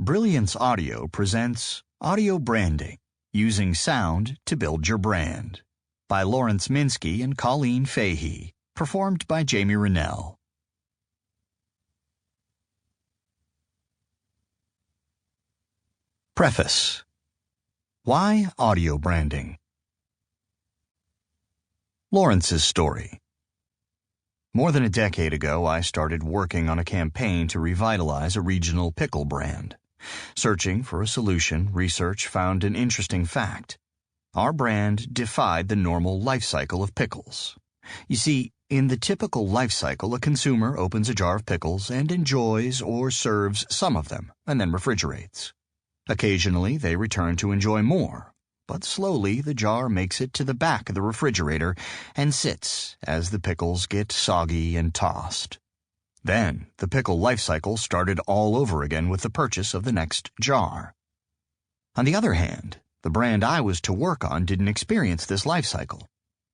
Brilliance Audio presents Audio Branding, Using Sound to Build Your Brand, by Laurence Minsky and Colleen Fahey, performed by Jamie Renault. Preface. Why audio branding? Laurence's story. More than a decade ago, I started working on a campaign to revitalize a regional pickle brand. Searching for a solution, research found an interesting fact. Our brand defied the normal life cycle of pickles. You see, in the typical life cycle, a consumer opens a jar of pickles and enjoys or serves some of them, and then refrigerates. Occasionally, they return to enjoy more, but slowly the jar makes it to the back of the refrigerator and sits as the pickles get soggy and tossed. Then, the pickle life cycle started all over again with the purchase of the next jar. On the other hand, the brand I was to work on didn't experience this life cycle.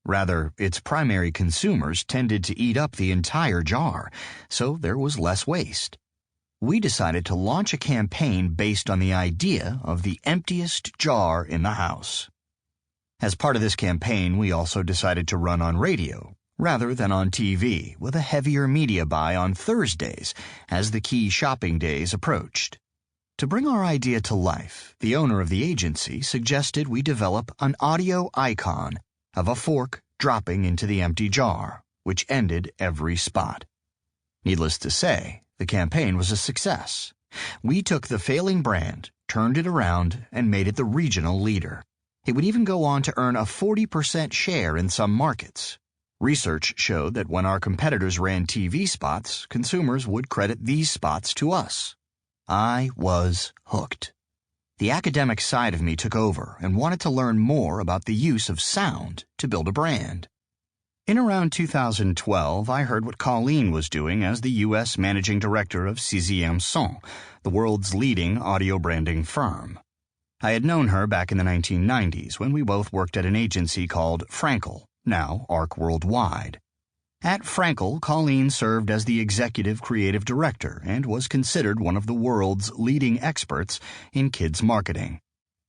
Rather, its primary consumers tended to eat up the entire jar, so there was less waste. We decided to launch a campaign based on the idea of the emptiest jar in the house. As part of this campaign, we also decided to run on radio rather than on TV, with a heavier media buy on Thursdays as the key shopping days approached. To bring our idea to life, the owner of the agency suggested we develop an audio icon of a fork dropping into the empty jar, which ended every spot. Needless to say, the campaign was a success. We took the failing brand, turned it around, and made it the regional leader. It would even go on to earn a 40% share in some markets. Research showed that when our competitors ran TV spots, consumers would credit these spots to us. I was hooked. The academic side of me took over and wanted to learn more about the use of sound to build a brand. In around 2012, I heard what Colleen was doing as the U.S. Managing Director of CCM Son, the world's leading audio branding firm. I had known her back in the 1990s when we both worked at an agency called Frankel, now Arc Worldwide. At Frankel, Colleen served as the Executive Creative Director and was considered one of the world's leading experts in kids marketing.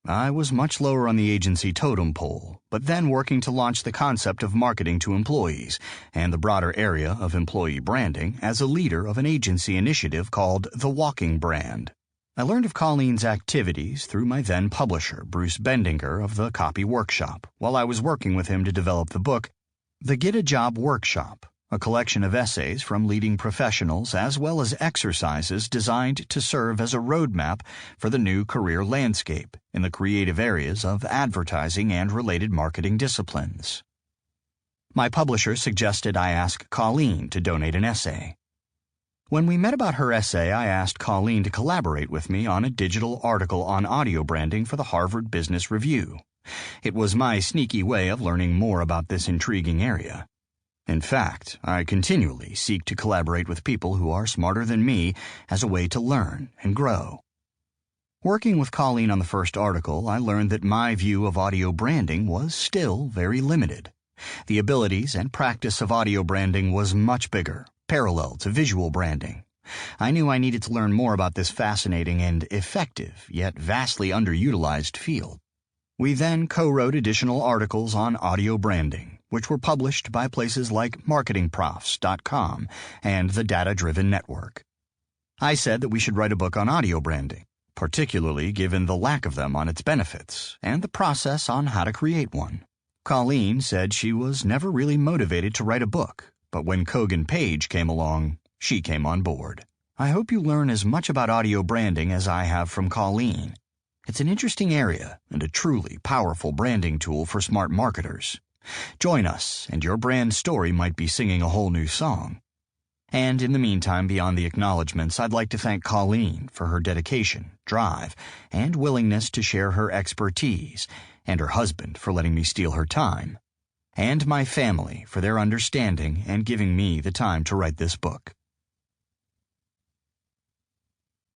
I was much lower on the agency totem pole, but then working to launch the concept of marketing to employees and the broader area of employee branding as a leader of an agency initiative called The Walking Brand. I learned of Colleen's activities through my then publisher, Bruce Bendinger of the Copy Workshop, while I was working with him to develop the book, The Get a Job Workshop, a collection of essays from leading professionals as well as exercises designed to serve as a roadmap for the new career landscape in the creative areas of advertising and related marketing disciplines. My publisher suggested I ask Colleen to donate an essay. When we met about her essay, I asked Colleen to collaborate with me on a digital article on audio branding for the Harvard Business Review. It was my sneaky way of learning more about this intriguing area. In fact, I continually seek to collaborate with people who are smarter than me as a way to learn and grow. Working with Colleen on the first article, I learned that my view of audio branding was still very limited. The abilities and practice of audio branding was much bigger, parallel to visual branding. I knew I needed to learn more about this fascinating and effective, yet vastly underutilized field. We then co-wrote additional articles on audio branding, which were published by places like marketingprofs.com and the Data Driven Network. I said that we should write a book on audio branding, particularly given the lack of them on its benefits and the process on how to create one. Colleen said she was never really motivated to write a book, but when Kogan Page came along, she came on board. I hope you learn as much about audio branding as I have from Colleen. It's an interesting area and a truly powerful branding tool for smart marketers. Join us, and your brand story might be singing a whole new song. And in the meantime, beyond the acknowledgments, I'd like to thank Colleen for her dedication, drive, and willingness to share her expertise, and her husband for letting me steal her time, and my family for their understanding and giving me the time to write this book.